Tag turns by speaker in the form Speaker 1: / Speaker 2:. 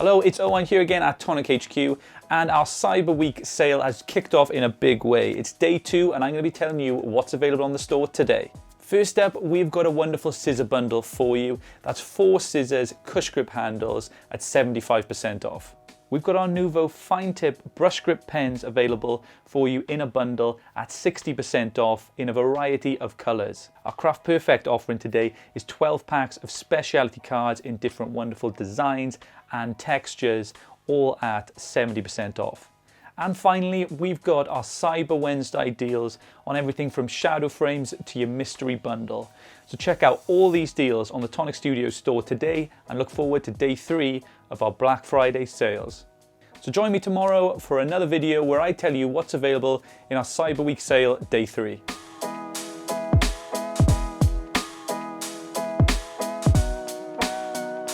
Speaker 1: Hello, it's Owen here again at Tonic HQ, and our Cyber Week sale has kicked off in a big way. It's day 2 and I'm going to be telling you what's available on the store today. First up, we've got a wonderful scissor bundle for you. That's 4 scissors, cush grip handles at 75% off. We've got our Nuvo fine tip brush grip pens available for you in a bundle at 60% off in a variety of colours. Our Craft Perfect offering today is 12 packs of specialty cards in different wonderful designs and textures, all at 70% off. And finally, we've got our Cyber Wednesday deals on everything from shadow frames to your mystery bundle. So check out all these deals on the Tonic Studios store today and look forward to day 3 of our Black Friday sales. So join me tomorrow for another video where I tell you what's available in our Cyber Week sale day 3.